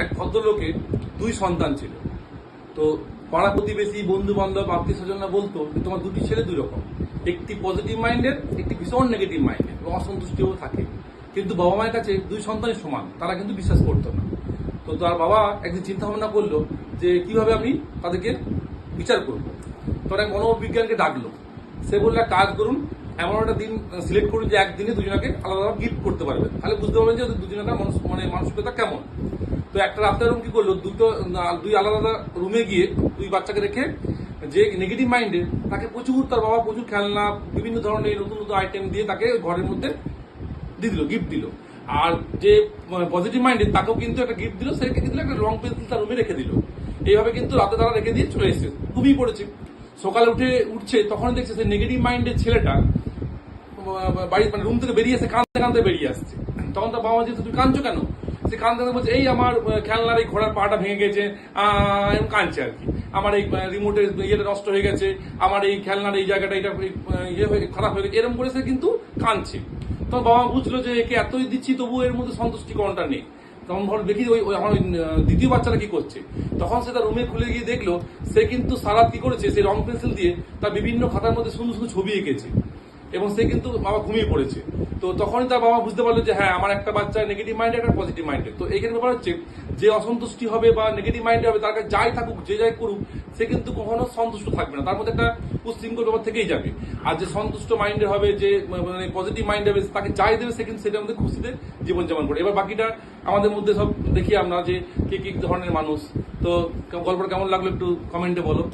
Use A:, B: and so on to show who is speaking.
A: এক ভদ্রলোকের 2 সন্তান ছিল। তো পাড়া প্রতিবেশী, বন্ধু বান্ধব, আত্মীয় স্বজনরা বলতো যে তোমার 2টি ছেলে 2 রকম, একটি পজিটিভ মাইন্ডের, একটি ভীষণ নেগেটিভ মাইন্ডের এবং অসন্তুষ্টিও থাকে। কিন্তু বাবা মায়ের কাছে 2 সন্তানই সমান, তারা কিন্তু বিশ্বাস করতো না। তো তার বাবা একদিন চিন্তা ভাবনা করলো যে কিভাবে আমি তাদেরকে বিচার করবো। তোর এক মনোবিজ্ঞানকে ডাকলো। সে বললো এক কাজ করুন, এমন একটা দিন সিলেক্ট করুন যে একদিনে দুজনকে আলাদা আলাদা গিফট করতে পারবে, তাহলে বুঝতে পারবেন যে দুজনের মানসিকতা কেমন। তো একটা রাত্রে রুম কি করলো, 2 আলাদা আলাদা রুমে গিয়ে 2 বাচ্চাকে রেখে যে নেগেটিভ মাইন্ডে তাকে প্রচুর, তার বাবা প্রচুর খেলনা, বিভিন্ন ধরনের নতুন নতুন আইটেম দিয়ে তাকে ঘরের মধ্যে দিয়ে দিল, গিফট দিল। আর যে পজিটিভ মাইন্ডে তাকেও কিন্তু একটা গিফট দিল, সে দিল একটা রং পেন্সিল তার রুমে রেখে দিল। এইভাবে কিন্তু রাতে তারা রেখে দিয়ে চলে এসেছে, ঘুমিয়ে পড়েছে। সকালে উঠছে তখন দেখছে সেই নেগেটিভ মাইন্ডের ছেলেটা বাড়ি রুম থেকে বেরিয়ে আসছে, কাঁদতে কাঁদতে বেরিয়ে আসছে। তখন তার বাবা জিজ্ঞেস, তুমি কাঁদছো কেন? সে কাঁদতে কাঁদতে বলছে, এই আমার খেলনার এই ঘোড়ার পাটা ভেঙে গেছে, এরকম কাঁদছে আর কি। আমার এই রিমোটের ইয়েটা নষ্ট হয়ে গেছে, আমার এই খেলনার এই জায়গাটা এটা খারাপ হয়ে গেছে, এরকম করে সে কিন্তু কাঁদছে। তখন বাবা বুঝলো যে একে এতই দিচ্ছি তবু এর মধ্যে সন্তুষ্টিকরণটা নেই। তখন ধর দেখি ওই আমার দ্বিতীয় বাচ্চাটা কি করছে। তখন সে তার রুমে খুলে গিয়ে দেখলো সে কিন্তু সারা কি করেছে, সে রং পেন্সিল দিয়ে তার বিভিন্ন খাতার মধ্যে সুন্দর সুন্দর ছবি এঁকেছে এবং সে কিন্তু বাবা ঘুমিয়ে পড়েছে। তো তখনই তার বাবা বুঝতে পারলো যে হ্যাঁ, আমার একটা বাচ্চা নেগেটিভ মাইন্ডে, একটা পজিটিভ মাইন্ডে। তো এখানে ব্যাপার হচ্ছে যে অসন্তুষ্টি হবে বা নেগেটিভ মাইন্ডে হবে, তার কাছে যাই থাকুক, যে যাই করুক, সে কিন্তু কখনো সন্তুষ্ট থাকবে না, তার মধ্যে একটা উচ্ছৃঙ্খল ব্যাপার থেকেই যাবে। আর যে সন্তুষ্ট মাইন্ডে হবে, যে মানে পজিটিভ মাইন্ডে হবে, তাকে যাই দেবে সে কিন্তু সেটার মধ্যে খুশিতে জীবনযাপন করে। এবার বাকিটা আমাদের মধ্যে সব দেখি আমরা যে কে কি ধরনের মানুষ। তো গল্পটা কেমন লাগলো একটু কমেন্টে বলো।